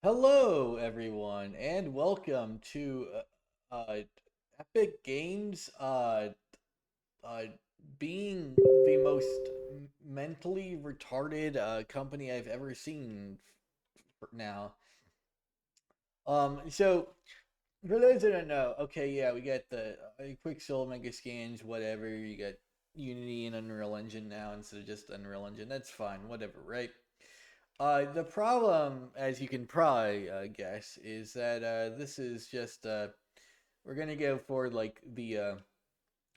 Hello, everyone, and welcome to Epic Games. Uh, being the most mentally retarded company I've ever seen now. So for those that don't know, okay, yeah, we got the Quicksilver Mega Scans, whatever. You got Unity and Unreal Engine now instead of just Unreal Engine. That's fine, whatever, right? The problem, as you can probably guess, is that this is just we're gonna go for like the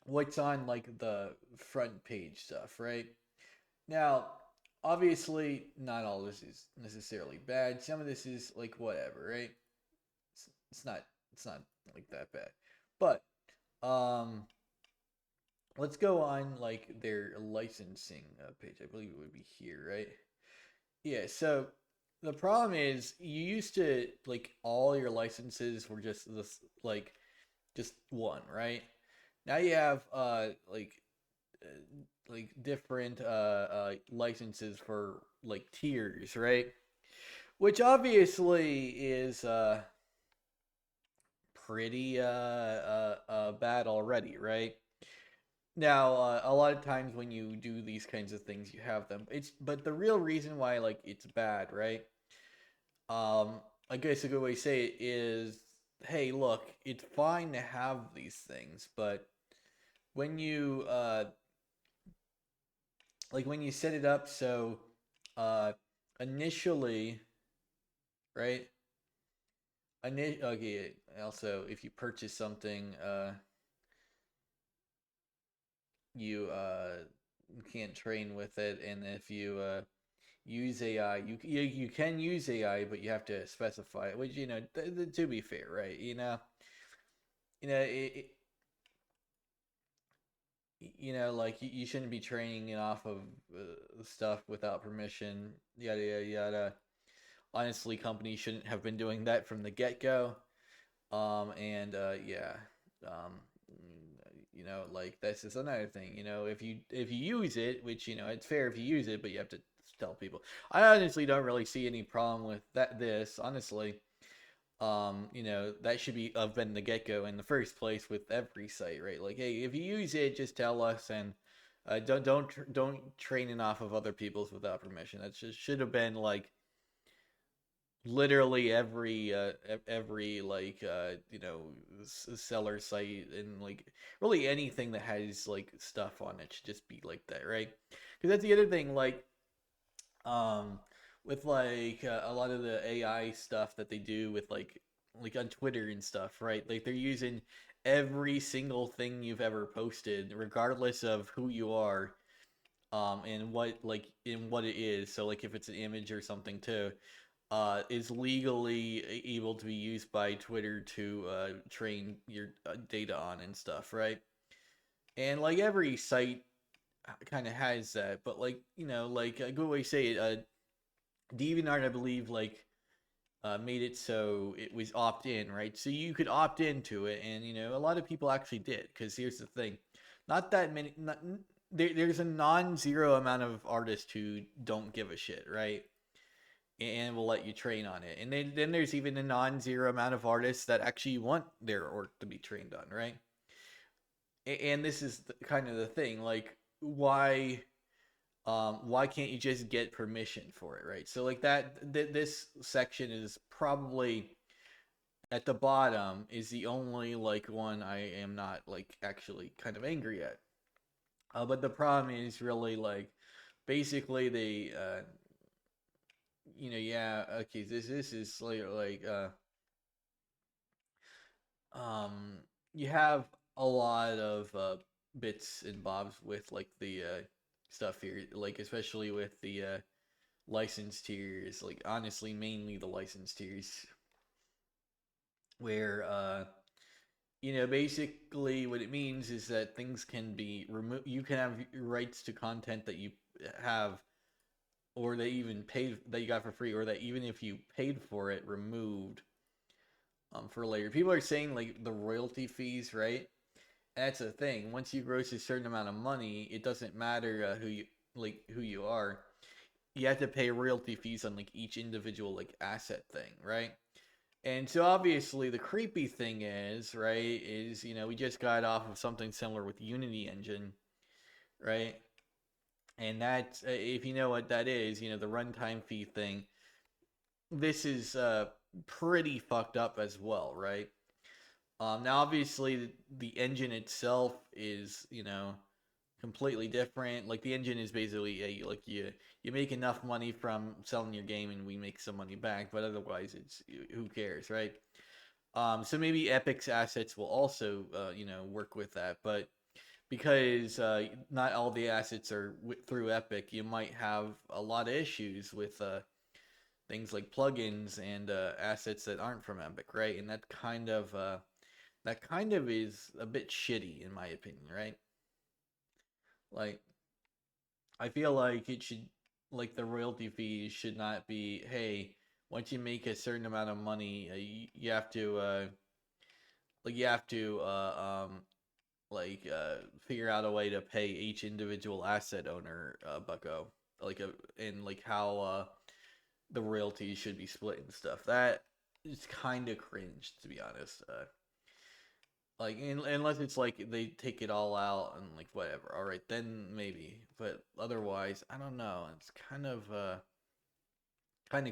what's on like the front page stuff, right? Now, obviously, not all this is necessarily bad. Some of this is like whatever, right? It's not it's not like that bad, but um, let's go on like their licensing page. I believe it would be here, right? Yeah, so the problem is you used to like all your licenses were just this just one, right? Now you have like different licenses for like tiers, right? Which obviously is pretty bad already, right? Now, a lot of times when you do these kinds of things, you have them. It's but the real reason why like it's bad, right? Um, I guess a good way to say it is, hey, look, it's fine to have these things, but when you when you set it up so uh initially, right? Okay, also if you purchase something, you can't train with it, and if you use AI. You can use AI, but you have to specify it. Which to be fair, right? It, like you shouldn't be training it off of stuff without permission. Yada yada yada. Honestly, companies shouldn't have been doing that from the get go. And yeah. Um, like this is another thing. If you use it, which it's fair if you use it, but you have to tell people. I honestly don't really see any problem with that. This honestly, that should be have been the get go in the first place with every site, right? Like, hey, if you use it, just tell us, and don't train it off of other people's without permission. That just should have been like literally every like seller site, and like really anything that has like stuff on it should just be like that, right? Because that's the other thing, um with like a lot of the AI stuff that they do with like on Twitter and stuff, right? Like they're using every single thing you've ever posted, regardless of who you are, and what it is. So like if it's an image or something too, is legally able to be used by Twitter to train your data on and stuff, right? And like every site kind of has that, but like like a good way to say it, DeviantArt, I believe, made it so it was opt in, right? So you could opt into it, and a lot of people actually did. Because here's the thing, not that many. There's a non-zero amount of artists who don't give a shit, right? And will let you train on it. And then there's even a non-zero amount of artists that actually want their work to be trained on, right? And this is kind of the thing, like why can't you just get permission for it, right? So like this section is probably at the bottom is the only like one I am not like actually kind of angry at. But the problem is really like basically they yeah, okay, this is um you have a lot of bits and bobs with like the stuff here, like especially with the license tiers, like honestly mainly the license tiers, where basically what it means is that things can be removed. You can have rights to content that you have, or that even paid, that you got for free, or that even if you paid for it, removed for later. People are saying like the royalty fees, right? That's a thing. Once you gross a certain amount of money, it doesn't matter who you are. you have to pay royalty fees on like each individual like asset thing, right? And so obviously the creepy thing is, right, is we just got off of something similar with Unity Engine, right? And that, if you know what that is, the runtime fee thing. This is pretty fucked up as well, right? Now obviously the engine itself is completely different. Like the engine is basically like you make enough money from selling your game and we make some money back, but otherwise it's who cares, right? So maybe Epic's assets will also work with that, but because not all the assets are through Epic, you might have a lot of issues with things like plugins and assets that aren't from Epic, right? And that kind of is a bit shitty in my opinion, right? Like I feel like it should like the royalty fees should not be, hey, once you make a certain amount of money, you have to like you have to figure out a way to pay each individual asset owner bucko and like how the royalties should be split and stuff. That is kind of cringe, to be honest. Unless it's like they take it all out and like whatever. All right, then maybe. But otherwise, I don't know. It's kind of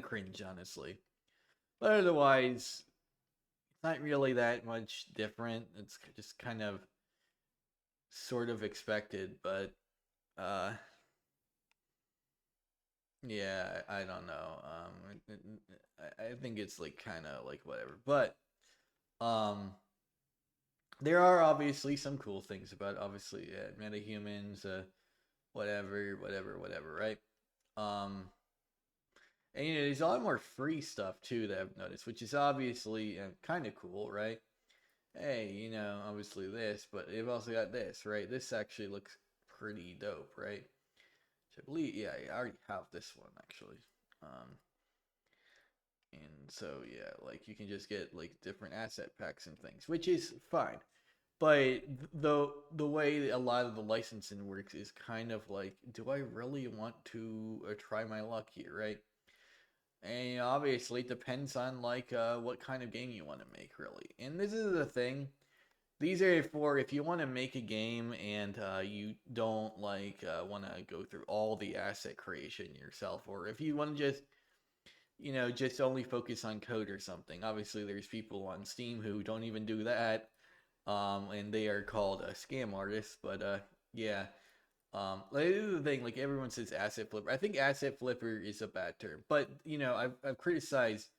cringe, honestly. But otherwise, it's not really that much different. It's just kind of sort of expected, but uh yeah, I don't know. I think it's like kind of like whatever. But um there are obviously some cool things about obviously metahumans, whatever, right? Um, and there's a lot more free stuff too that I've noticed, which is obviously kind of cool, right? Hey, obviously this, but they've also got this, right? This actually looks pretty dope, right? Which I believe, yeah, I already have this one actually. Um, and so yeah, like you can just get like different asset packs and things, which is fine. But the way a lot of the licensing works is kind of like, do I really want to try my luck here, right? And obviously it depends on like what kind of game you want to make, really. And this is the thing. These are for if you want to make a game and you don't like want to go through all the asset creation yourself, or if you want to just just only focus on code or something. Obviously, there's people on Steam who don't even do that, and they are called scam artists. But yeah, like, this is the thing. Like everyone says, asset flipper. I think asset flipper is a bad term, but I've criticized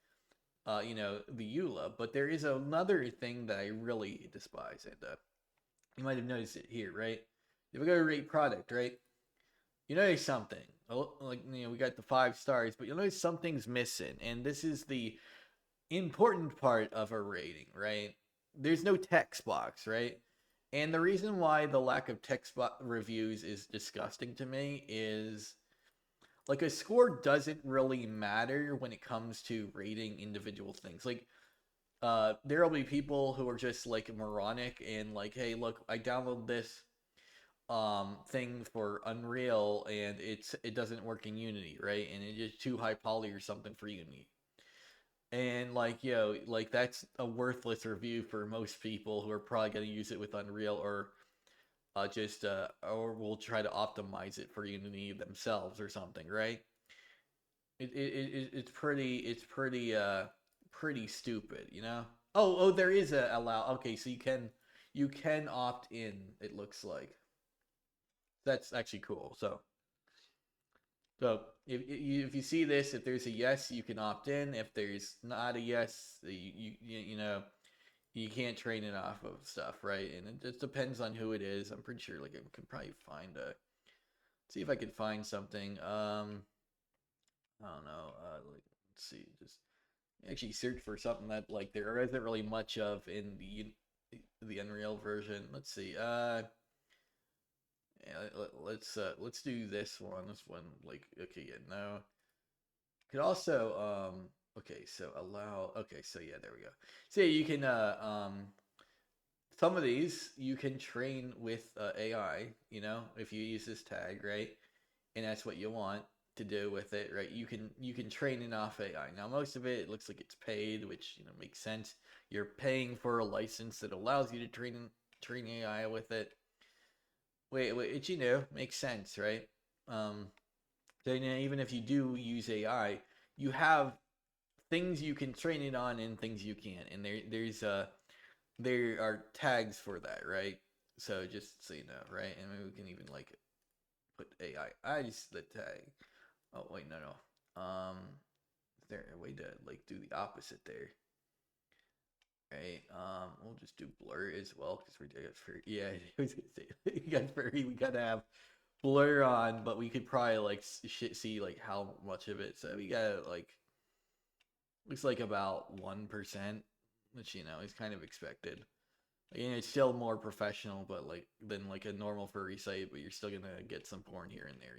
the EULA, but there is another thing that I really despise, and you might have noticed it here, right? If we go to rate product, right? You notice something. Like we got the 5 stars, but you'll notice something's missing, and this is the important part of a rating, right? There's no text box, right? And the reason why the lack of text reviews is disgusting to me is like a score doesn't really matter when it comes to rating individual things. Like there'll be people who are just like moronic and like, hey, look, I downloaded this thing for Unreal and it doesn't work in Unity, right? And it's just too high poly or something for Unity. And like, like that's a worthless review for most people who are probably going to use it with Unreal or or will try to optimize it for Unity themselves or something, right? It's pretty stupid, you know. Oh, there is a allow. Okay, so you can opt in. It looks like that's actually cool. So if you see this, if there's a yes, you can opt in. If there's not a yes, you can't train it off of stuff, right? And it just depends on who it is. I'm pretty sure like I can probably find a see if I can find something. I don't know. Let's see. Just actually search for something that like there isn't really much of in the Unreal version. Let's see. Yeah, let's do this one. This one like okay, yeah, no. Could also okay, so allow okay, so yeah, there we go. So yeah, you can some of these you can train with AI, if you use this tag, right? And that's what you want. to do with it, right? You can train it off AI. Now most of it looks like it's paid, which makes sense. You're paying for a license that allows you to train AI with it. Wait, it makes sense, right? Um, so even if you do use AI, you have things you can train it on and things you can't, and there are tags for that, right? So just so you know, right? And maybe we can even like put AI ice the tag. Oh wait, no. Is there a way to like do the opposite there? Right. We'll just do blur as well because we're doing it for yeah. I was gonna say we got furry. We gotta have blur on, but we could probably like see like how much of it. So we got like looks like about 1%, which is kind of expected. It's still more professional, but like than like a normal furry site, but you're still gonna get some porn here and there.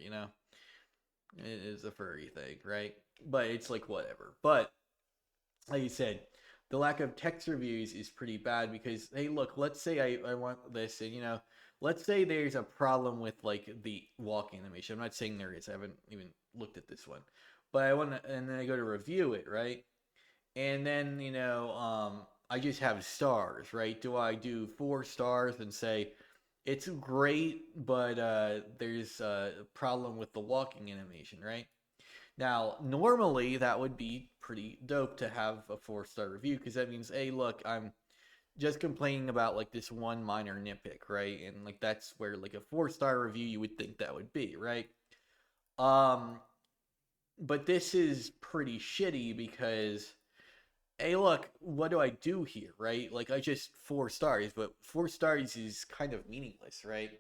It is a furry thing, right? But it's like whatever. But like you said, the lack of text reviews is pretty bad because hey, look, let's say I want this, and let's say there's a problem with like the walk animation. I'm not saying there is. I haven't even looked at this one, but I want to, and then I go to review it, right? And then I just have stars, right? Do I do 4 stars and say it's great, but there's a problem with the walking animation, right? Now, normally that would be pretty dope to have a 4-star review because that means, hey, look, I'm just complaining about like this one minor nitpick, right? And like that's where like a 4-star review you would think that would be, right? Um, but this is pretty shitty because hey, look, what do I do here, right? Like, I just 4 stars, but 4 stars is kind of meaningless, right?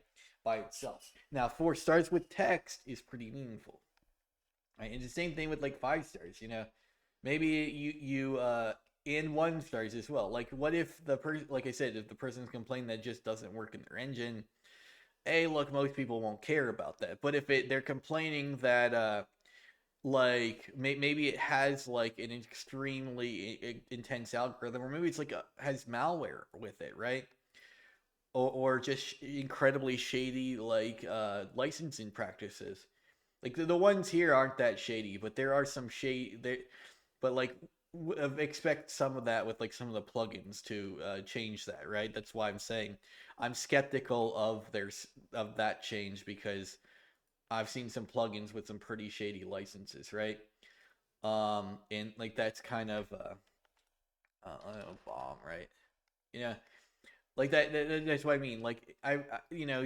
By itself. Now, 4 stars with text is pretty meaningful, right? And the same thing with like 5 stars, Maybe you in 1 stars as well. Like, what if the person, like I said, if the person's complaining that just doesn't work in their engine, hey, look, most people won't care about that. But if they're complaining that like maybe it has like an extremely intense algorithm, or maybe it's like has malware with it, right? Or just incredibly shady like licensing practices. Like the ones here aren't that shady, but there are some shade there. But like expect some of that with like some of the plugins to change that, right? That's why I'm saying I'm skeptical of that change because I've seen some plugins with some pretty shady licenses, right? And like that's kind of I don't know, bomb, right? Yeah, like that's what I mean. Like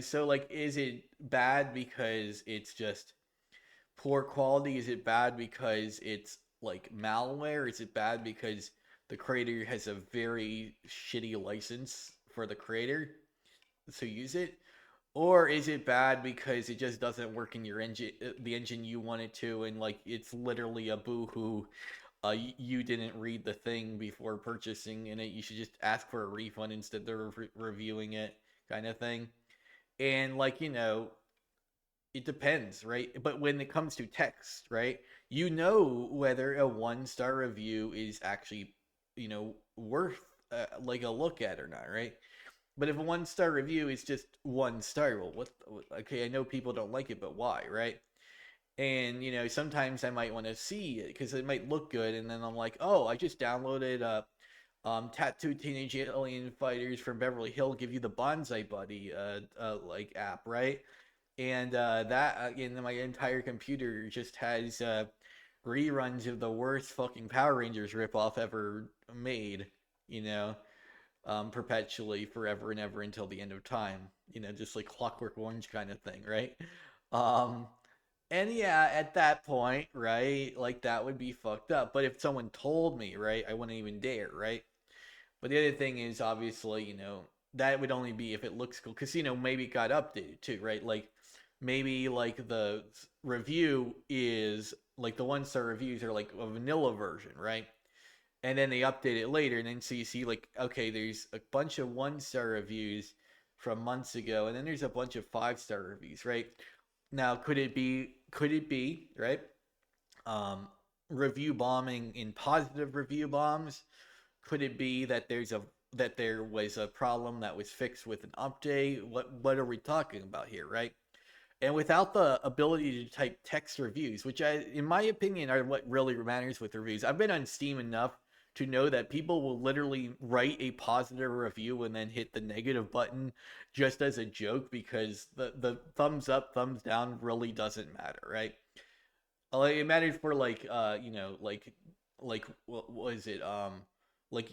so like, is it bad because it's just poor quality? Is it bad because it's like malware? Is it bad because the creator has a very shitty license for the creator to use it? Or is it bad because it just doesn't work in your engine, the engine you want it to, and like it's literally a boo-hoo? You didn't read the thing before purchasing, and you should just ask for a refund instead of reviewing it, kind of thing. And like it depends, right? But when it comes to text, right, whether a 1-star review is actually worth like a look at or not, right? But if a 1-star review is just 1 star, well, okay, I know people don't like it, but why, right? And sometimes I might want to see it because it might look good, and then I'm like, oh, I just downloaded Tattoo Teenage Alien Fighters from Beverly Hill, give you the Bonsai Buddy like app, right? And that in my entire computer just has reruns of the worst fucking Power Rangers ripoff ever made, you know perpetually, forever and ever until the end of time. Just like Clockwork Orange kind of thing, right? Um, and yeah, at that point, right, like that would be fucked up. But if someone told me, right, I wouldn't even dare, right? But the other thing is, obviously, that would only be if it looks cool, because maybe it got updated too, right? Like maybe like the review is like the 1-star reviews are like a vanilla version, right? And then they update it later, and then so you see like, okay, there's a bunch of 1-star reviews from months ago, and then there's a bunch of 5-star reviews, right? Now could it be right, um review bombing in positive review bombs? Could it be that there was a problem that was fixed with an update? What are we talking about here, right? and without the ability to type text reviews, which in my opinion, are what really matters with reviews. I've been on Steam enough to know that people will literally write a positive review and then hit the negative button just as a joke, because the thumbs up, thumbs down really doesn't matter, right? Like, it matters for like like what was it like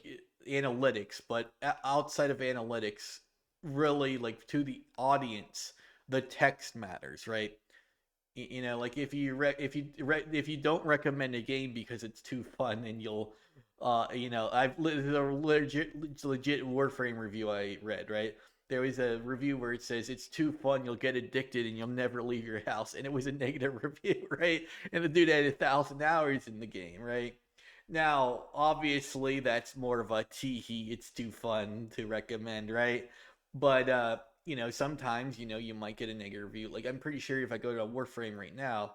analytics, but outside of analytics, really, like, to the audience, the text matters, right? Like, if you don't recommend a game because it's too fun, and you'll I've the legit Warframe review I read, right? There was a review where it says it's too fun, you'll get addicted, and you'll never leave your house, and it was a negative review, right? And the dude had 1,000 hours in the game, right? Now, obviously, that's more of a tee hee, it's too fun to recommend, right? But sometimes, you might get a negative review. Like, I'm pretty sure if I go to Warframe right now,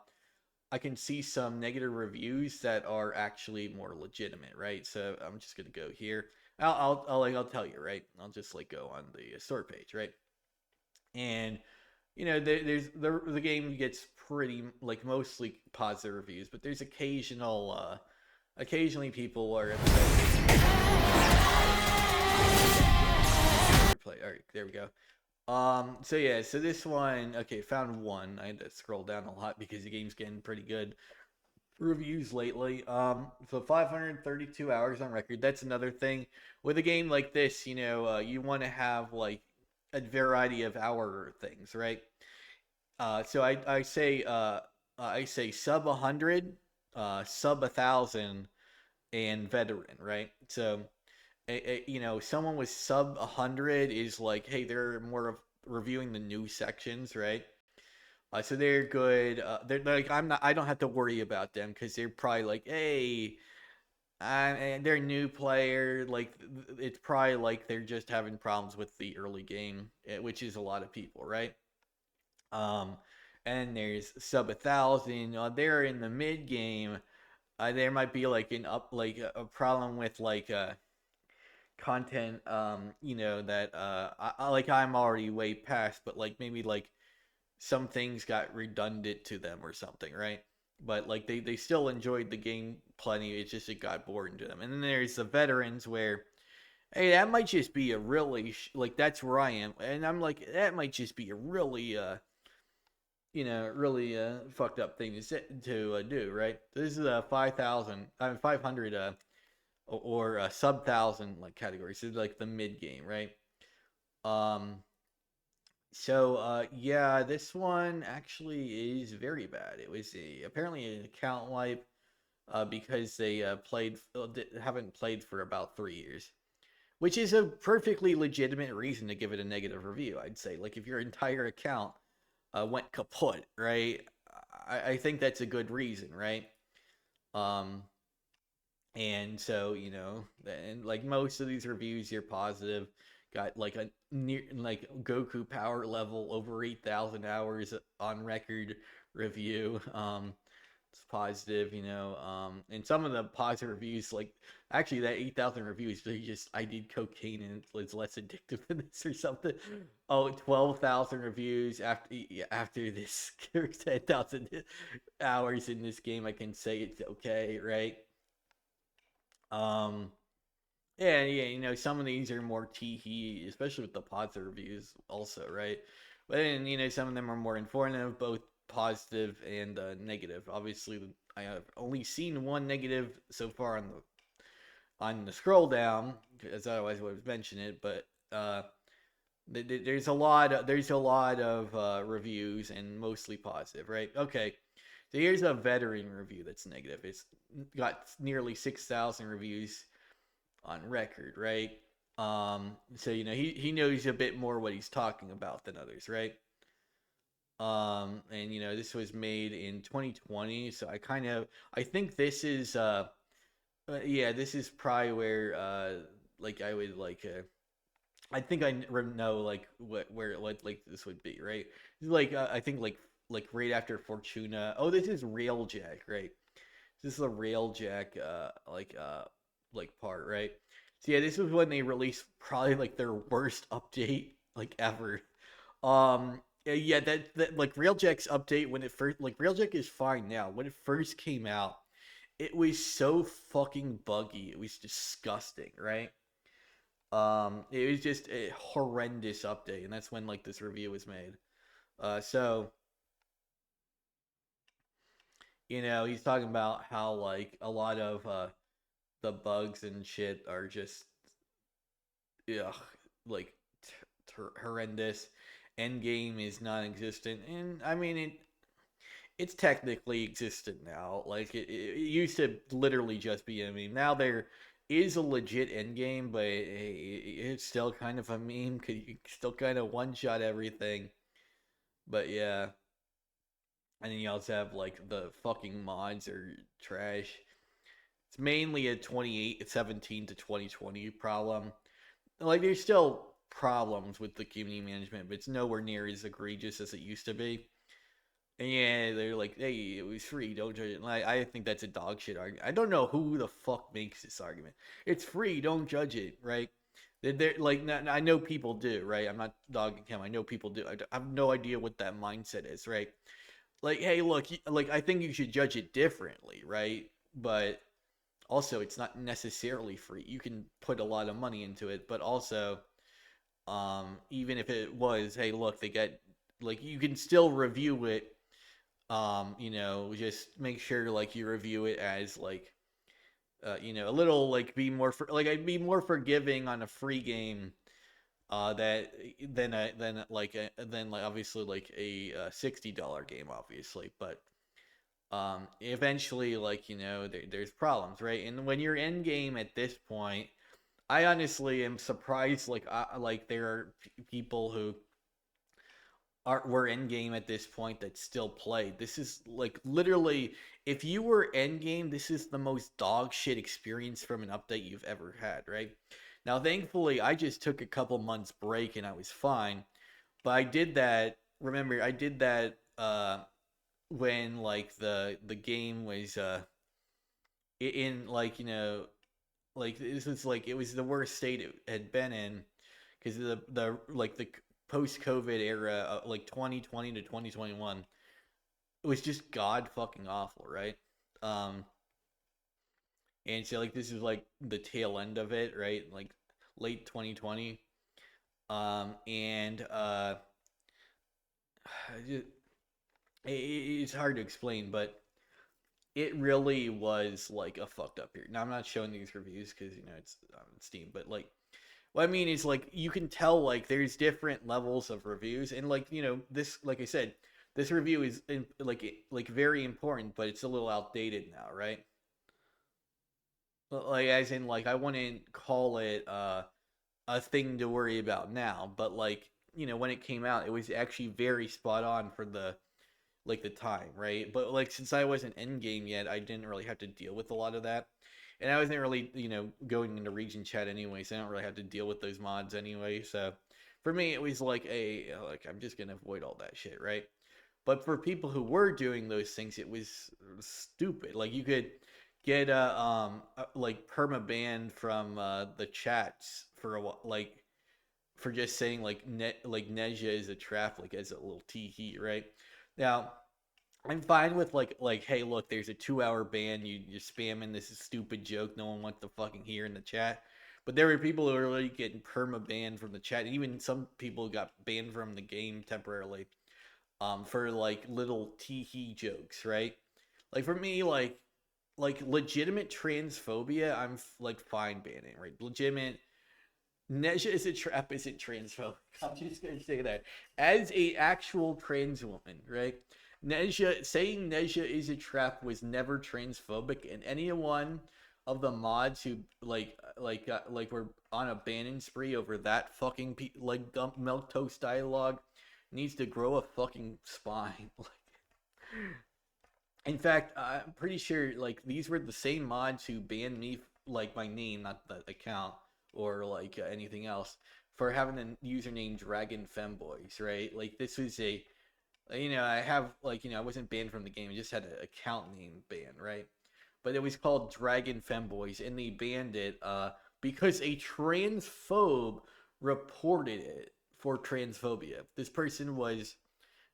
I can see some negative reviews that are actually more legitimate, right? So I'm just gonna go here. I'll tell you, right? I'll just like go on the store page, right? And there's the game gets pretty, like, mostly positive reviews, but there's occasionally people are play. All right, there we go. So yeah, so this one, okay, found one. I had to scroll down a lot because the game's getting pretty good reviews lately. So 532 hours on record. That's another thing with a game like this. You want to have like a variety of hour things, right? So I say sub 100, sub 1,000, and veteran, right? So someone with sub 100 is like, hey, they're more of reviewing the new sections, right? So they're good. They're like, I don't have to worry about them because they're probably like, hey, and they're a new player. Like, it's probably like they're just having problems with the early game, which is a lot of people, right? Um, and there's sub 1,000. They're in the mid game. There might be like a problem with like content, that I'm already way past, but like maybe like some things got redundant to them or something, right? But like they still enjoyed the game plenty. It's just it got boring to them. And then there's the veterans where, hey, that might just be a really like, that's where I am, and I'm like, that might just be a really really fucked up thing to do, right? This is a 5,000, 500 or sub 1,000 like category. So like the mid game, right? Um, so yeah, this one actually is very bad. It was apparently an account wipe because they haven't played for about 3 years, which is a perfectly legitimate reason to give it a negative review. I'd say, like, if your entire account went kaput, right? I think that's a good reason, right? Um, and so, and like most of these reviews, you're positive. Got like a near like Goku power level over 8,000 hours on record review. It's positive, and some of the positive reviews, like, actually that 8,000 reviews, they just, I did cocaine and it's less addictive than this or something. Oh, 12,000 reviews after this 10,000 hours in this game, I can say it's okay, right? Um, yeah, some of these are more tee-hee, especially with the positive reviews also, right? But then, some of them are more informative, both positive and negative. Obviously, I have only seen one negative so far on the scroll down, as I always would mention it, but there's a lot of reviews, and mostly positive, right? Okay, so here's a veteran review that's negative. It's got nearly 6,000 reviews on record, right? So he knows a bit more what he's talking about than others, right? And this was made in 2020, so I think this is yeah, this is probably where like I would like I think I know like what like this would be, right? Like I think like right after Fortuna. Oh, this is Railjack, right? This is a Railjack like part, right? So yeah, this was when they released probably like their worst update like ever. Yeah, that like Railjack's update when it first, like Railjack is fine now. When it first came out, it was so fucking buggy. It was disgusting, right? It was just a horrendous update, and that's when like this review was made. So he's talking about how like a lot of the bugs and shit are just ugh, like horrendous. Endgame is non-existent, and I mean it's technically existent now. Like it used to literally just be a meme. Now there is a legit end game, but it's still kind of a meme because you still kind of one shot everything. But yeah, and then you also have like the fucking mods are trash. It's mainly a 2017 to 2020 problem. Like there's still problems with the community management, but it's nowhere near as egregious as it used to be. And yeah, they're like, "Hey, it was free. Don't judge it." And I think that's a dog shit argument. I don't know who the fuck makes this argument. It's free. Don't judge it, right? They're like, I know people do, right? I'm not dogging him. I know people do. I have no idea what that mindset is, right? Like, hey, look, like I think you should judge it differently, right? But also, it's not necessarily free. You can put a lot of money into it, but also, even if it was, hey, look, they get like you can still review it, just make sure like you review it as like a little like be more like I'd be more forgiving on a free game that than like obviously like a $60 game obviously, but eventually like there's problems, right? And when you're in game at this point, I honestly am surprised like there are people who are were end game at this point that still play. This is like literally, if you were end game, this is the most dog shit experience from an update you've ever had, right? Now, thankfully, I just took a couple months break and I was fine. But I did that. Remember, I did that when like the game was in like like this was like it was the worst state it had been in because the like the post COVID era, like 2020 to 2021, it was just god fucking awful, right? Um, and so like this is like the tail end of it, right? Like late 2020, and it, it's hard to explain, but it really was like a fucked up period. Now I'm not showing these reviews because it's on Steam, but like what I mean is like you can tell like there's different levels of reviews, and like this, like I said, this review is like very important, but it's a little outdated now, right? Like as in like I wouldn't call it a thing to worry about now, but like when it came out, it was actually very spot on for the time, right? But like since I wasn't in game yet, I didn't really have to deal with a lot of that. And I wasn't really, going into region chat anyway, so I don't really have to deal with those mods anyway. So for me, it was like like I'm just gonna avoid all that shit, right? But for people who were doing those things, it was stupid. Like you could get like perma banned from the chats for a while, like for just saying like Neja is a trap, like as a little tee hee, right? Now I'm fine with like, hey, look, there's a 2 hour ban. You're spamming this stupid joke. No one wants to fucking hear in the chat. But there were people who were really getting perma banned from the chat. Even some people got banned from the game temporarily, for like little tee hee jokes, right? Like for me, like legitimate transphobia, I'm like fine banning, right? Legitimate Neja is a trap isn't transphobic. I'm just gonna say that as a actual trans woman, right? Neja saying Neja is a trap was never transphobic, and anyone of the mods who like were on a banning spree over that fucking like dump milk toast dialogue needs to grow a fucking spine. Like, in fact, I'm pretty sure like these were the same mods who banned me, like my name, not the account or like anything else, for having a username Dragon Femboys, right? Like this was I have like I wasn't banned from the game. I just had an account name banned, right? But it was called Dragon Femboys, and they banned it because a transphobe reported it for transphobia. This person was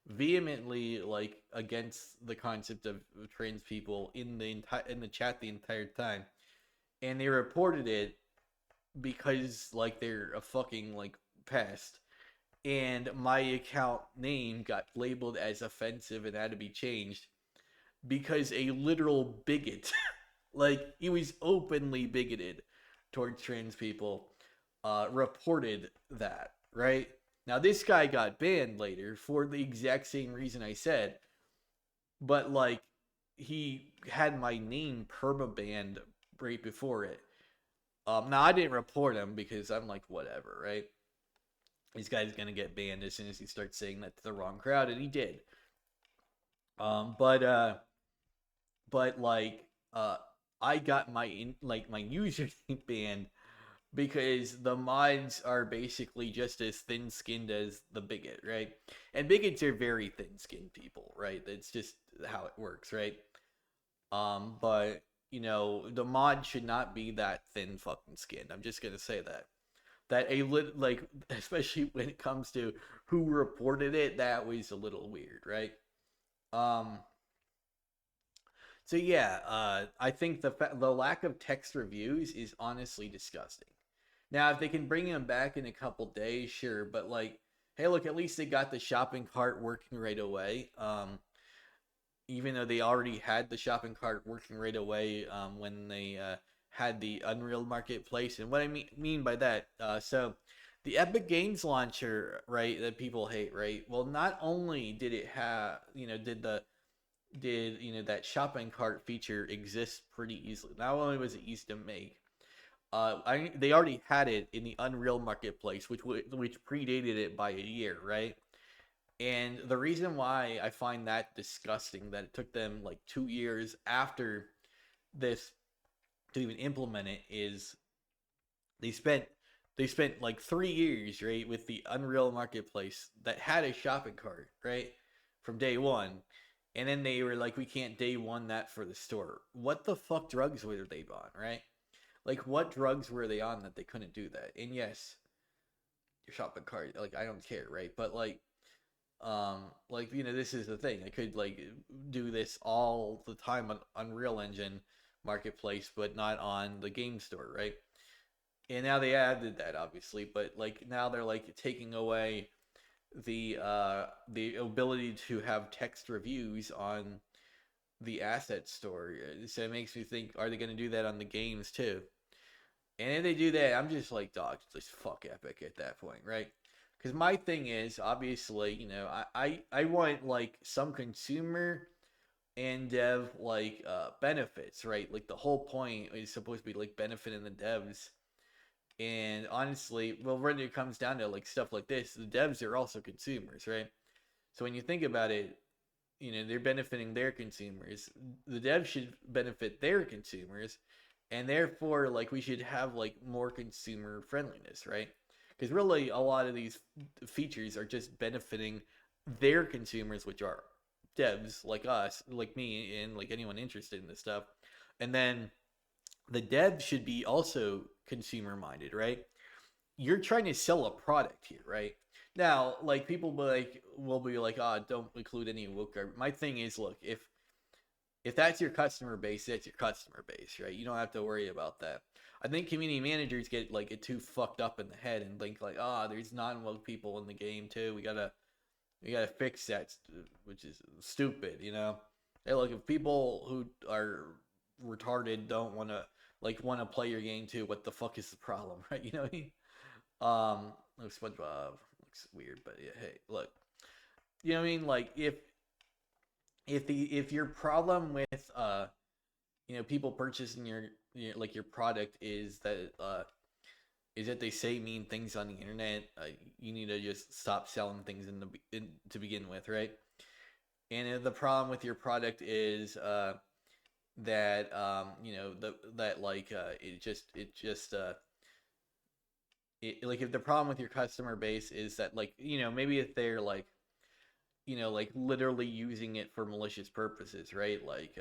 vehemently like against the concept of trans people in the chat the entire time, and they reported it because like they're a fucking like pest, and my account name got labeled as offensive and had to be changed because a literal bigot, like he was openly bigoted towards trans people, reported that, right? Now, this guy got banned later for the exact same reason I said, but like he had my name perma banned right before it. Now I didn't report him because I'm like, whatever, right? This guy's gonna get banned as soon as he starts saying that to the wrong crowd, and he did. Um, but uh, but like I got my username banned because the mods are basically just as thin-skinned as the bigot, right? And bigots are very thin-skinned people, right? That's just how it works, right? But you know, the mod should not be that thin fucking skinned. I'm just gonna say that. That like, especially when it comes to who reported it, that was a little weird, right? Um, so yeah, I think the lack of text reviews is honestly disgusting. Now, if they can bring him back in a couple days, sure, but like, hey, look, at least they got the shopping cart working right away. Even though they already had the shopping cart working right away when they had the Unreal Marketplace. And what I mean by that, so the Epic Games launcher, right, that people hate, right? Well, not only did it have, did that shopping cart feature exist pretty easily. Not only was it easy to make, they already had it in the Unreal Marketplace, which predated it by a year, right? And the reason why I find that disgusting that it took them like 2 years after this to even implement it is they spent they spent like 3 years, right, with the Unreal Marketplace that had a shopping cart, right, from day one, and then they were like, we can't day one that for the store. What the fuck drugs were they on, right? Like, what drugs were they on that they couldn't do that? And yes, your shopping cart, like, I don't care, right? But like this is the thing. I could like do this all the time on Unreal Engine Marketplace, but not on the game store, right? And now they added that, obviously, but like now they're like taking away the ability to have text reviews on the asset store. So it makes me think, are they going to do that on the games too? And if they do that, I'm just like, dog, just fuck Epic at that point, right? Because my thing is, obviously, I want like some consumer and dev like benefits, right? Like the whole point is supposed to be like benefiting the devs. And honestly, well, when it comes down to like stuff like this, the devs are also consumers, right? So when you think about it, they're benefiting their consumers. The devs should benefit their consumers, and therefore, like, we should have like more consumer friendliness, right? Because really, a lot of these features are just benefiting their consumers, which are devs like us, like me, and like anyone interested in this stuff. And then the devs should be also consumer minded, right? You're trying to sell a product here, right? Now, like people will be like, oh, don't include any woke garbage. My thing is, look, if that's your customer base, that's your customer base, right? You don't have to worry about that. I think community managers get too fucked up in the head and think like, oh, there's non-woke people in the game too. We gotta fix that, which is stupid, Hey, look, if people who are retarded don't want to play your game too, what the fuck is the problem, right? You know what I mean? Look, SpongeBob looks weird, but yeah, hey, look, you know what I mean? Like if your problem with people purchasing your product is that they say mean things on the internet, you need to just stop selling things to begin with, right? And if the problem with your product is that like if the problem with your customer base is that like maybe if they're like like literally using it for malicious purposes, right? Like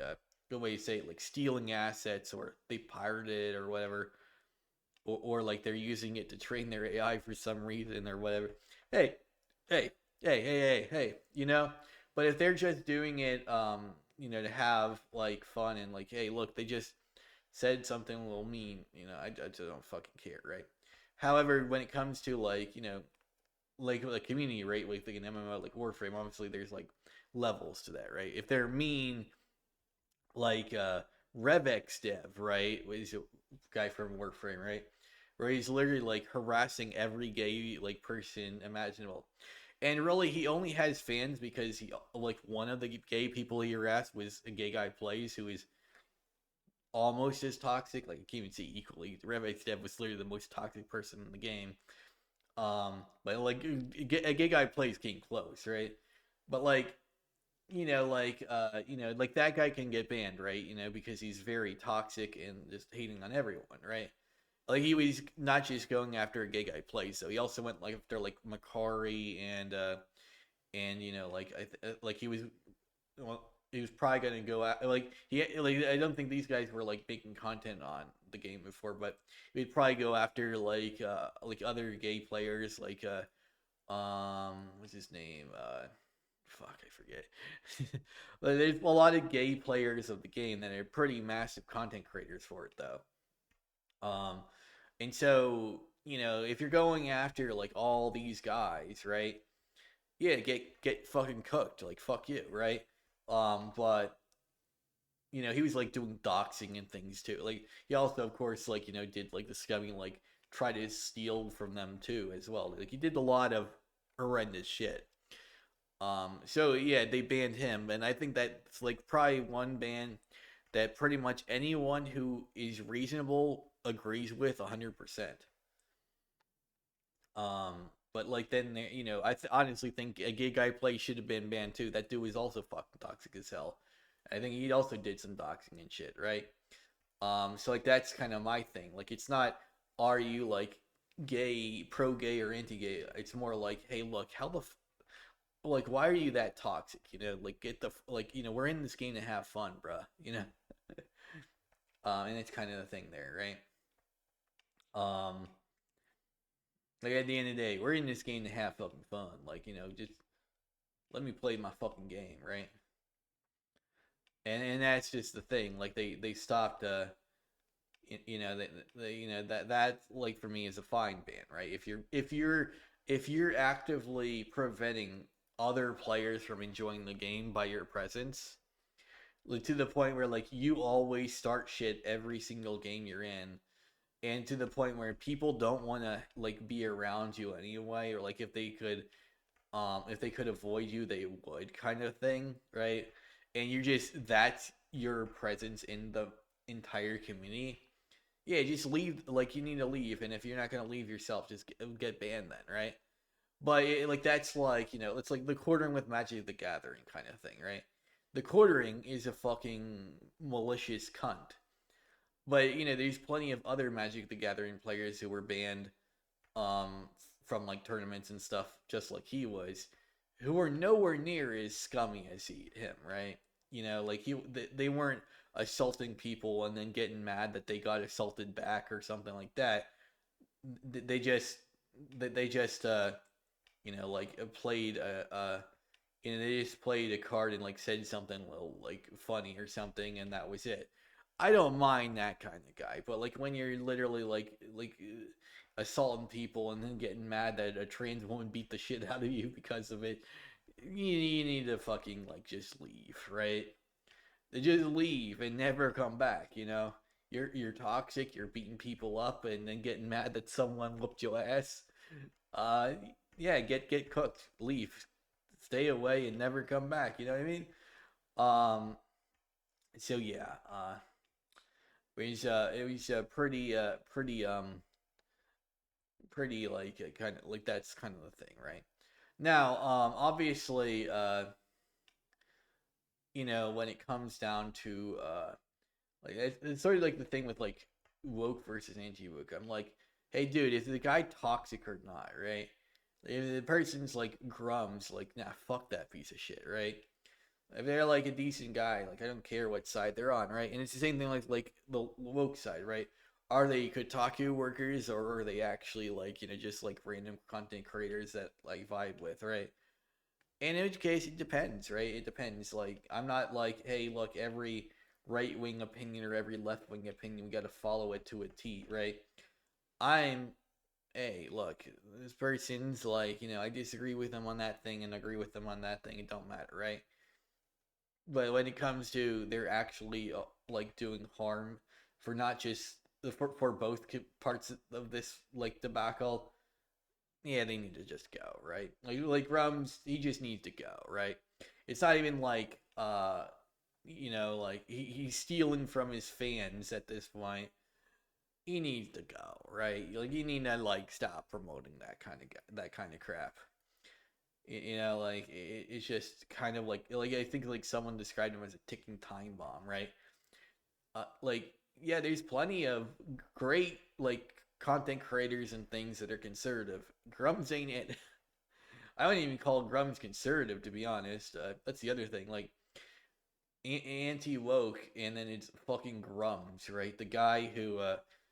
good way to say it, like stealing assets, or they pirated it or whatever, or like they're using it to train their AI for some reason or whatever. Hey, hey, hey, you know. But if they're just doing it, to have like fun and like, hey, look, they just said something a little mean, I just don't fucking care, right? However, when it comes to like, like the community, right, like an MMO like Warframe, obviously there's like levels to that, right? If they're mean, like Revex Dev, right, was a guy from Warframe, right, where he's literally like harassing every gay like person imaginable, and really he only has fans because he like one of the gay people he harassed was a gay guy plays who is almost as toxic. Like I can't even say equally. Revex Dev was literally the most toxic person in the game. But like a gay guy plays came close, right? But like like that guy can get banned, right? Because he's very toxic and just hating on everyone, right? Like he was not just going after a gay guy play, so he also went like after like Makari and like like he was well, he was probably gonna go out like I don't think these guys were like making content on the game before, but he'd probably go after like other gay players like what's his name fuck, I forget. There's a lot of gay players of the game that are pretty massive content creators for it, though. Um, and so if you're going after like all these guys, right? Yeah, get fucking cooked, like fuck you, right? But he was like doing doxing and things too. Like he also, of course, like did like the scumming, like try to steal from them too as well. Like he did a lot of horrendous shit. So yeah, they banned him, and I think that's like probably one ban that pretty much anyone who is reasonable agrees with 100%. But like then honestly think a gay guy play should have been banned too. That dude was also fucking toxic as hell. I think he also did some doxing and shit, right? So like that's kind of my thing. Like it's not are you like gay, pro gay or anti gay? It's more like hey, look, how the like why are you that toxic, like get the like we're in this game to have fun, bruh, and it's kind of the thing there, right? Like at the end of the day we're in this game to have fucking fun, like just let me play my fucking game, right? And that's just the thing, like they stopped that like for me is a fine ban, right? If you're actively preventing other players from enjoying the game by your presence, like to the point where like you always start shit every single game you're in, and to the point where people don't want to like be around you anyway, or like if they could avoid you they would, kind of thing, right? And you just that's your presence in the entire community. Yeah, just leave. Like you need to leave, and if you're not gonna leave yourself, just get banned then, right? But like that's like it's like the quartering with Magic the Gathering kind of thing, right? The quartering is a fucking malicious cunt. But there's plenty of other Magic the Gathering players who were banned um from like tournaments and stuff, just like he was, who are nowhere near as scummy as him, right? Like they weren't assaulting people and then getting mad that they got assaulted back or something like that. They just they just like played they just played a card and like said something a little like funny or something, and that was it. I don't mind that kind of guy, but like when you're literally assaulting people and then getting mad that a trans woman beat the shit out of you because of it, you need to fucking like just leave, right? Just leave and never come back. You're toxic. You're beating people up and then getting mad that someone whooped your ass. Uh, yeah, get cooked. Leave, stay away, and never come back. You know what I mean? Um, so yeah, it was pretty like kind of like that's kind of the thing, right? Now, obviously, when it comes down to like it's sort of like the thing with like woke versus anti-woke. I'm like, hey, dude, is the guy toxic or not, right? If the person's like grums, like, nah, fuck that piece of shit, right? If they're like a decent guy, like I don't care what side they're on, right? And it's the same thing like the woke side, right? Are they Kotaku workers or are they actually like just like random content creators that like vibe with, right? And in which case, it depends, right? It depends. Like, I'm not like, hey, look, every right wing opinion or every left wing opinion, we got to follow it to a T, right? I'm, hey, look, this person's like, I disagree with them on that thing and agree with them on that thing. It don't matter, right? But when it comes to they're actually like doing harm for not just for both parts of this like debacle, yeah, they need to just go, right? Like Rums, he just needs to go, right? It's not even like like he's stealing from his fans at this point. He needs to go, right? Like you need to like stop promoting that kind of crap. Like it's just kind of like I think like someone described him as a ticking time bomb, right? Like yeah, there's plenty of great like content creators and things that are conservative. Grums ain't it. I wouldn't even call Grums conservative, to be honest. That's the other thing. Like anti woke, and then it's fucking Grums, right? The guy who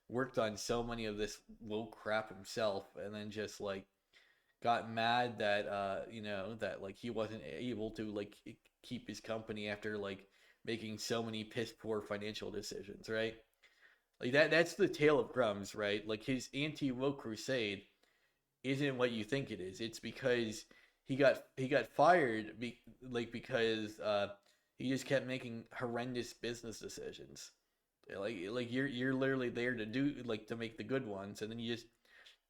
worked on so many of this woke crap himself, and then just like got mad that that like he wasn't able to like keep his company after like making so many piss poor financial decisions, right? Like that's the tale of Grums, right? Like his anti woke crusade isn't what you think it is. It's because he got fired because he just kept making horrendous business decisions. Like you're literally there to do like to make the good ones, and then you just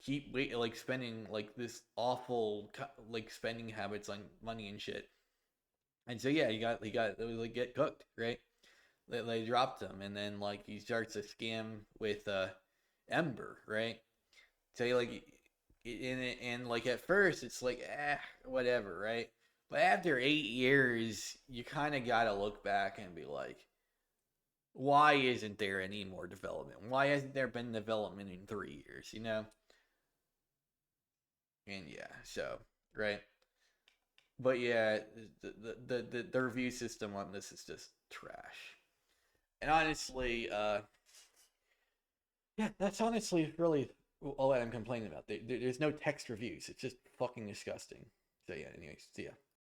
keep like spending like this awful like spending habits on money and shit. And so yeah, he got it was like get cooked, right? They dropped him, and then like he starts a scam with Ember, right? So like and like at first it's like whatever, right? But after 8 years, you kind of gotta look back and be like, why isn't there any more development? Why hasn't there been development in 3 years? And yeah, so right. But yeah, the review system on this is just trash. And honestly, yeah, that's honestly really all that I'm complaining about. There's no text reviews. It's just fucking disgusting. So yeah, anyways, see ya.